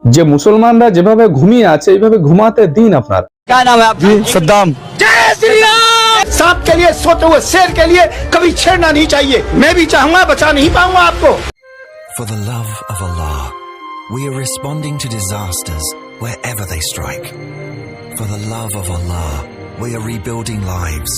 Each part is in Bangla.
যে মুসলমানরা যেভাবে ঘুমিয়ে আছে এইভাবে ঘুমাতে দিন আপনার। क्या नाम है आपका? सद्दाम। जय श्री राम। सांप के लिए सोते हुए शेर के लिए कभी छेड़ना नहीं चाहिए। मैं भी चाहूंगा, बचा नहीं पाऊंगा आपको। For the love of Allah, we are responding to disasters wherever they strike. For the love of Allah, we are rebuilding lives.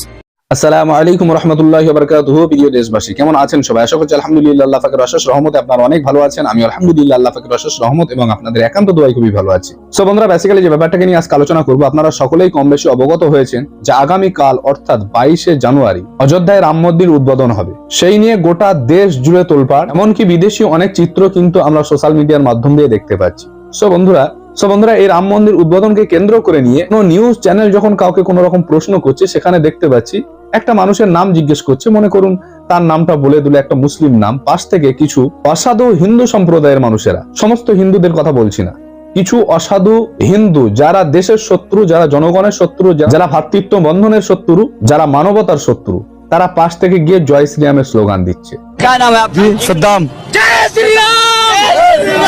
আসসালামু আলাইকুম রাহমাতুল্লাহি ওয়া বারাকাতুহু। প্রিয় দেশবাসী, কেমন আছেন সবাই? আশা করছি আলহামদুলিল্লাহ আল্লাহ পাকের অশেষ রহমতে আপনারা অনেক ভালো আছেন। আমি আলহামদুলিল্লাহ আল্লাহ পাকের অশেষ রহমত এবং আপনাদের একান্ত দোয়ায় খুবই ভালো আছি। সো বন্ধুরা, বেসিক্যালি যে ব্যাপারটাকে নিয়ে আজকে আলোচনা করব, আপনারা সকলেই কম বেশি অবগত হয়েছেন যে আগামী কাল অর্থাৎ 22শে জানুয়ারি অযোধ্যায় রাম মন্দির উদ্বোধন হবে। সেই নিয়ে গোটা দেশ জুড়ে তোলপাড়, এমনকি বিদেশি অনেক চিত্র কিন্তু আমরা সোশ্যাল মিডিয়ার মাধ্যম দিয়ে দেখতে পাচ্ছি। সো বন্ধুরা এই রাম মন্দির উদ্বোধনকে কেন্দ্র করে নিয়ে কোনো নিউজ চ্যানেল যখন কাউকে কোনো রকম প্রশ্ন করছে, সেখানে দেখতে পাচ্ছি একটা মানুষের নাম জিজ্ঞেস করছে, মনে করুন তার নামটা বলে দিল একটা মুসলিম নাম, পাশ থেকে কিছু অসাধু হিন্দু সম্প্রদায়ের মানুষেরা, সমস্ত হিন্দুদের কথা বলছি না, কিছু অসাধু হিন্দু যারা দেশের শত্রু, যারা জনগণের শত্রু, যারা ভ্রাতৃত্ব বন্ধনের শত্রু, যারা মানবতার শত্রু, তারা পাশ থেকে গিয়ে জয় শ্রীরামের স্লোগান দিচ্ছে। क्या नाम है आपका? सद्दाम। जय श्री राम।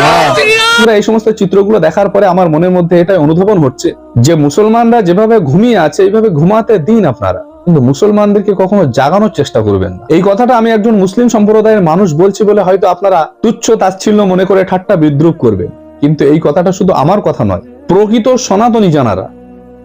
जय श्री राम। এই সমস্ত চিত্রগুলো দেখার পরে আমার মনের মধ্যে এটাই অনুধাবন হচ্ছে যে মুসলমানরা যেভাবে ঘুমিয়ে আছে এইভাবে ঘুমাতে দিন আপনারা, কিন্তু মুসলমানদেরকে কখনো জাগানোর চেষ্টা করবেন না। এই কথাটা আমি একজন মুসলিম সম্প্রদায়ের মানুষ বলছি বলে হয়তো আপনারা তুচ্ছ তাচ্ছিল্য মনে করে ঠাট্টা বিদ্রুপ করবেন, কিন্তু এই কথাটা শুধু আমার কথা নয়। প্রকৃত সনাতনী জানারা,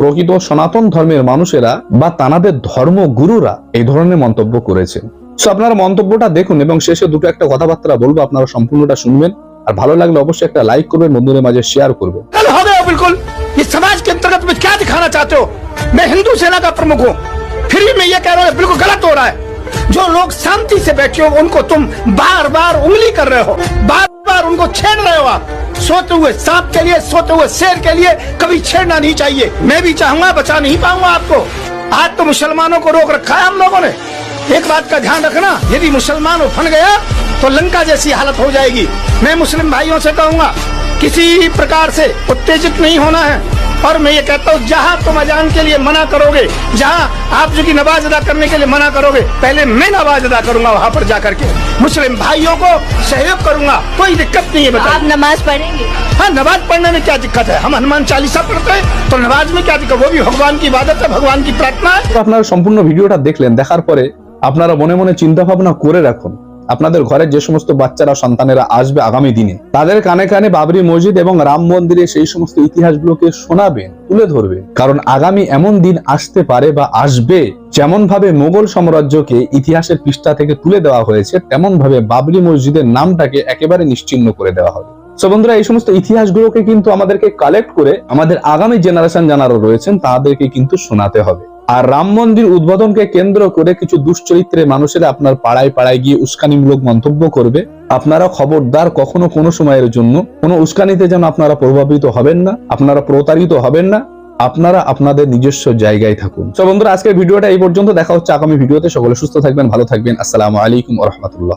প্রকৃত সনাতন ধর্মের মানুষেরা বা তানাদের ধর্মগুরুরা এই ধরনের মন্তব্য করেছেন। সো আপনারা মন্তব্যটা দেখুন এবং শেষে দুটো একটা কথাবার্তা বলবো, আপনারা সম্পূর্ণটা শুনবেন, আর ভালো লাগলে অবশ্যই একটা লাইক করবেন, বন্ধুদের মাঝে শেয়ার করবেন। कल हो गया बिल्कुल। इस समाज के अंतर्गत में क्या दिखाना चाहते हो? मैं हिंदू सेना का प्रमुख हूँ, फिर भी मैं ये कह रहा हूँ बिल्कुल गलत हो रहा है। जो लोग शांति से बैठे हो उनको तुम बार बार उंगली कर रहे हो, बार बार उनको छेड़ रहे हो। आप सोते हुए सांप के लिए, सोते हुए शेर के लिए कभी छेड़ना नहीं चाहिए। मैं भी चाहूंगा, बचा नहीं पाऊंगा आपको। आज तो मुसलमानों को रोक रखा है हम लोगों ने। एक बात का ध्यान रखना, यदि मुसलमान उफन गया तो लंका जैसी हालत हो जाएगी। मैं मुस्लिम भाइयों से कहूंगा, किसी प्रकार से उत्तेजित नहीं होना है। और मैं ये कहता हूँ, जहां तुम अजान के लिए मना करोगे, जहां आप जो की नमाज अदा करने के लिए मना करोगे, पहले मैं नमाज अदा करूंगा वहां पर जाकर के, मुस्लिम भाइयों को सहयोग करूंगा, कोई दिक्कत नहीं है। बताइए, आप नमाज पढ़ेंगे? हाँ, नमाज पढ़ने में क्या दिक्कत है? हम हनुमान चालीसा पढ़ते हैं तो नमाज में क्या दिक्कत? वो भी भगवान की इबादत है, भगवान की प्रार्थना है। তো আপনারা সম্পূর্ণ ভিডিওটা দেখলেন, দেখার পরে আপনারা মনে মনে চিন্তা ভাবনা করে রাখুন, আপনাদের ঘরে যে সমস্ত বাচ্চারা সন্তানেরা আসবে আগামী দিনে, তাদের কানে কানে বাবরি মসজিদ এবং রাম মন্দিরে সেই সমস্ত ইতিহাসগুলোকে শোনাবেন, তুলে ধরবেন। কারণ আগামী এমন দিন আসতে পারে বা আসবে, যেমন ভাবে মোগল সাম্রাজ্যকে ইতিহাসের পৃষ্ঠা থেকে তুলে দেওয়া হয়েছে, তেমন ভাবে বাবরি মসজিদের নামটাকে একেবারে নিশ্চিহ্ন করে দেওয়া হবে। সো বন্ধুরা, এই সমস্ত ইতিহাসগুলোকে কিন্তু আমাদেরকে কালেক্ট করে আমাদের আগামী জেনারেশন যারা রয়েছেন তাদেরকে কিন্তু শোনাতে হবে। আর রাম মন্দির উদ্বোধনকে কেন্দ্র করে কিছু দুশ্চরিত্রের মানুষেরা আপনার পাড়ায় পাড়ায় গিয়ে উস্কানিমূলক মন্তব্য করবে, আপনারা খবরদার কখনো কোনো সময়ের জন্য কোনো উস্কানিতে যেন আপনারা প্রভাবিত হবেন না, আপনারা প্রতারিত হবেন না, আপনারা আপনাদের নিজস্ব জায়গায় থাকুন। তো বন্ধুরা, আজকের ভিডিওটা এই পর্যন্ত, দেখা হচ্ছে আগামী ভিডিওতে। সকলে সুস্থ থাকবেন, ভালো থাকবেন। আসসালামু আলাইকুম ওয়া রাহমাতুল্লাহ।